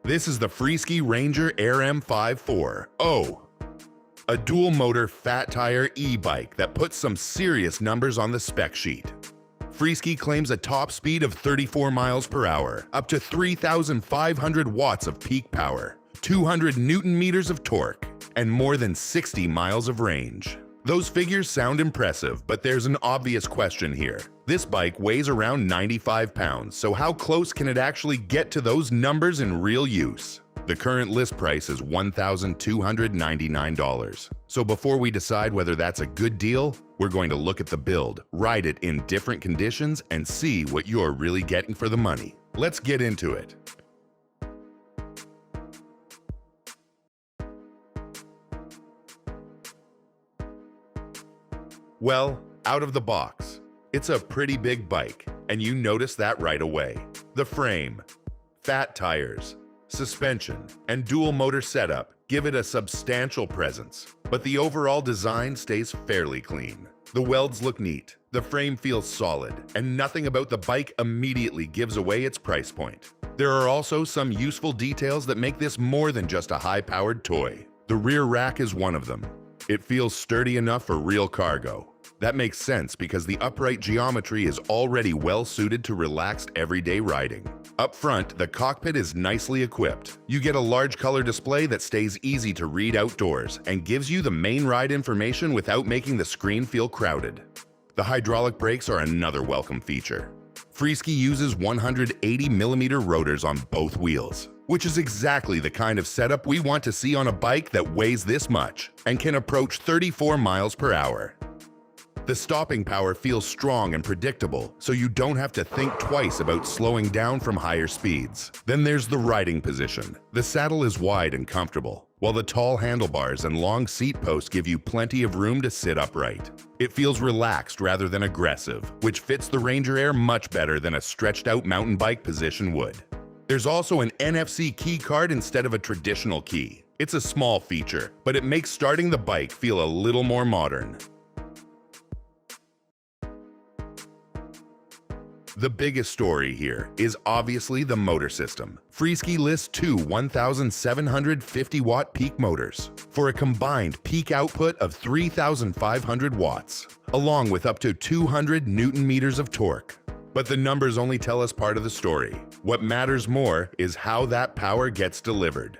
This is the Freesky Ranger Air M-540, a dual-motor fat tire e-bike that puts some serious numbers on the spec sheet. Freesky claims a top speed of 34 miles per hour, up to 3,500 watts of peak power, 200 Newton-meters of torque, and more than 60 miles of range. Those figures sound impressive, but there's an obvious question here. This bike weighs around 95 pounds, so how close can it actually get to those numbers in real use? The current list price is $1,299. So before we decide whether that's a good deal, we're going to look at the build, ride it in different conditions, and see what you're really getting for the money. Let's get into it. Well, out of the box, it's a pretty big bike, and you notice that right away. The frame, fat tires, suspension, and dual motor setup give it a substantial presence, but the overall design stays fairly clean. The welds look neat, the frame feels solid, and nothing about the bike immediately gives away its price point. There are also some useful details that make this more than just a high-powered toy. The rear rack is one of them. It feels sturdy enough for real cargo. That makes sense because the upright geometry is already well suited to relaxed everyday riding. Up front, the cockpit is nicely equipped. You get a large color display that stays easy to read outdoors and gives you the main ride information without making the screen feel crowded. The hydraulic brakes are another welcome feature. Freesky uses 180mm rotors on both wheels, which is exactly the kind of setup we want to see on a bike that weighs this much and can approach 34 miles per hour. The stopping power feels strong and predictable, so you don't have to think twice about slowing down from higher speeds. Then there's the riding position. The saddle is wide and comfortable, while the tall handlebars and long seat posts give you plenty of room to sit upright. It feels relaxed rather than aggressive, which fits the Ranger Air much better than a stretched-out mountain bike position would. There's also an NFC key card instead of a traditional key. It's a small feature, but it makes starting the bike feel a little more modern. The biggest story here is obviously the motor system. Freesky lists two 1,750-watt peak motors for a combined peak output of 3,500 watts, along with up to 200 Newton-meters of torque. But the numbers only tell us part of the story. What matters more is how that power gets delivered.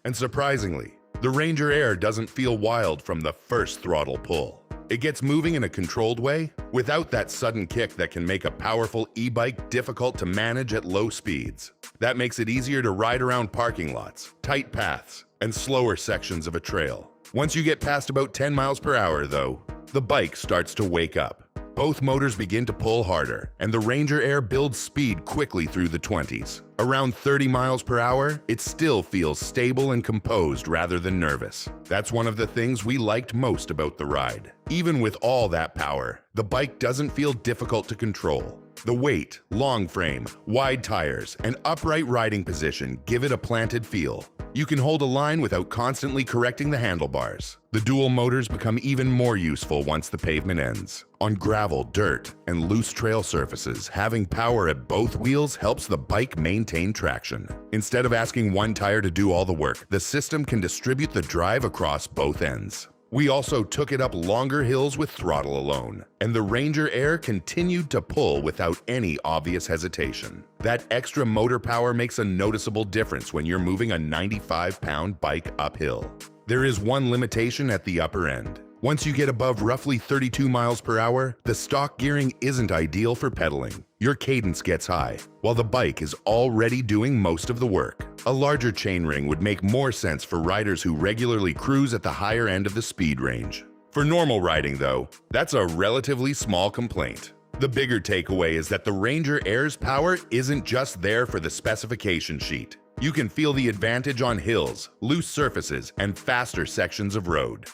And surprisingly, the Ranger Air doesn't feel wild from the first throttle pull. It gets moving in a controlled way, without that sudden kick that can make a powerful e-bike difficult to manage at low speeds. That makes it easier to ride around parking lots, tight paths, and slower sections of a trail. Once you get past about 10 miles per hour, though, the bike starts to wake up. Both motors begin to pull harder, and the Ranger Air builds speed quickly through the 20s. Around 30 miles per hour, it still feels stable and composed rather than nervous. That's one of the things we liked most about the ride. Even with all that power, the bike doesn't feel difficult to control. The weight, long frame, wide tires, and upright riding position give it a planted feel. You can hold a line without constantly correcting the handlebars. The dual motors become even more useful once the pavement ends. On gravel, dirt, and loose trail surfaces, having power at both wheels helps the bike maintain traction. Instead of asking one tire to do all the work, the system can distribute the drive across both ends. We also took it up longer hills with throttle alone, and the Ranger Air continued to pull without any obvious hesitation. That extra motor power makes a noticeable difference when you're moving a 95-pound bike uphill. There is one limitation at the upper end. Once you get above roughly 32 miles per hour, the stock gearing isn't ideal for pedaling. Your cadence gets high, while the bike is already doing most of the work. A larger chainring would make more sense for riders who regularly cruise at the higher end of the speed range. For normal riding, though, that's a relatively small complaint. The bigger takeaway is that the Ranger Air's power isn't just there for the specification sheet. You can feel the advantage on hills, loose surfaces, and faster sections of road.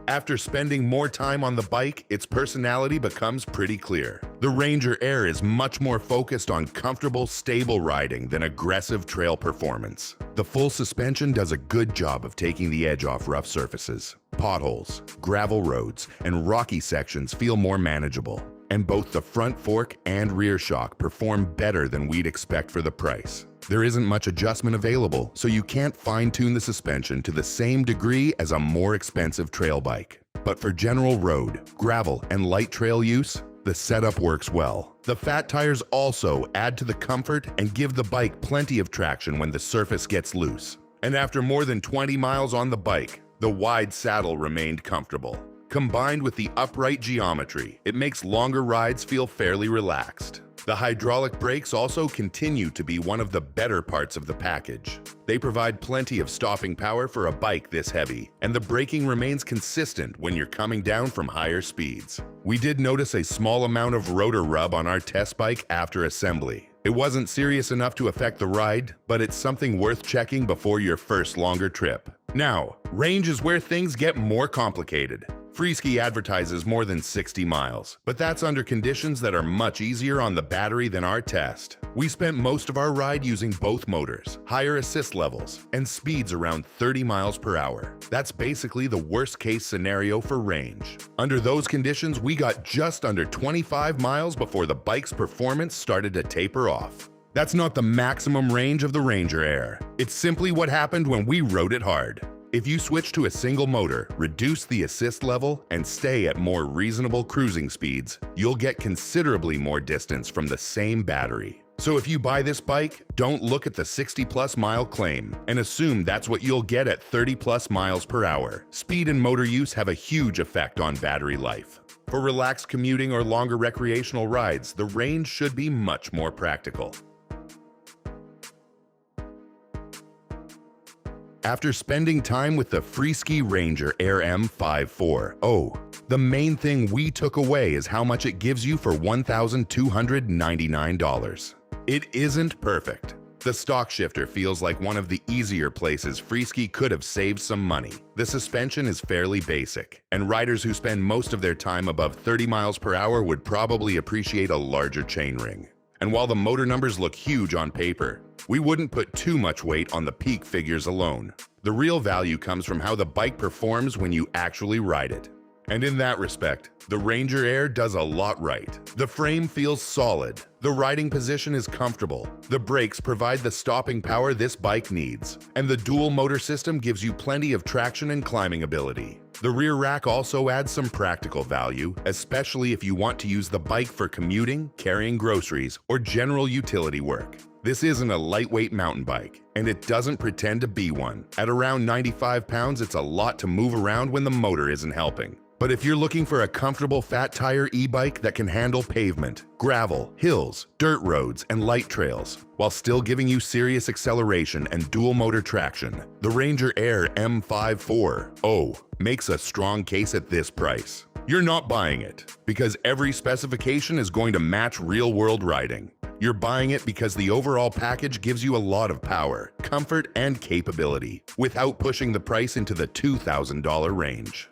After spending more time on the bike, its personality becomes pretty clear. The Ranger Air is much more focused on comfortable, stable riding than aggressive trail performance. The full suspension does a good job of taking the edge off rough surfaces. Potholes, gravel roads, and rocky sections feel more manageable. and both the front fork and rear shock perform better than we'd expect for the price. There isn't much adjustment available, so you can't fine-tune the suspension to the same degree as a more expensive trail bike. But for general road, gravel, and light trail use, the setup works well. The fat tires also add to the comfort and give the bike plenty of traction when the surface gets loose. And after more than 20 miles on the bike, the wide saddle remained comfortable. Combined with the upright geometry, it makes longer rides feel fairly relaxed. The hydraulic brakes also continue to be one of the better parts of the package. They provide plenty of stopping power for a bike this heavy, and the braking remains consistent when you're coming down from higher speeds. We did notice a small amount of rotor rub on our test bike after assembly. It wasn't serious enough to affect the ride, but it's something worth checking before your first longer trip. Now, range is where things get more complicated. Freesky advertises more than 60 miles, but that's under conditions that are much easier on the battery than our test. We spent most of our ride using both motors, higher assist levels, and speeds around 30 miles per hour. That's basically the worst case scenario for range. Under those conditions, we got just under 25 miles before the bike's performance started to taper off. That's not the maximum range of the Ranger Air. It's simply what happened when we rode it hard. If you switch to a single motor, reduce the assist level, and stay at more reasonable cruising speeds, you'll get considerably more distance from the same battery. So if you buy this bike, don't look at the 60+ mile claim and assume that's what you'll get at 30+ miles per hour. Speed and motor use have a huge effect on battery life. For relaxed commuting or longer recreational rides, the range should be much more practical. After spending time with the Freesky Ranger Air M-540, the main thing we took away is how much it gives you for $1,299. It isn't perfect. The stock shifter feels like one of the easier places Freesky could have saved some money. The suspension is fairly basic, and riders who spend most of their time above 30 miles per hour would probably appreciate a larger chainring. And while the motor numbers look huge on paper, we wouldn't put too much weight on the peak figures alone. The real value comes from how the bike performs when you actually ride it. And in that respect, the Ranger Air does a lot right. The frame feels solid, the riding position is comfortable, the brakes provide the stopping power this bike needs, and the dual motor system gives you plenty of traction and climbing ability. The rear rack also adds some practical value, especially if you want to use the bike for commuting, carrying groceries, or general utility work. This isn't a lightweight mountain bike, and it doesn't pretend to be one. At around 95 pounds, it's a lot to move around when the motor isn't helping. But if you're looking for a comfortable fat tire e-bike that can handle pavement, gravel, hills, dirt roads, and light trails, while still giving you serious acceleration and dual motor traction, the Ranger Air M-540 makes a strong case at this price. You're not buying it because every specification is going to match real-world riding. You're buying it because the overall package gives you a lot of power, comfort, and capability without pushing the price into the $2,000 range.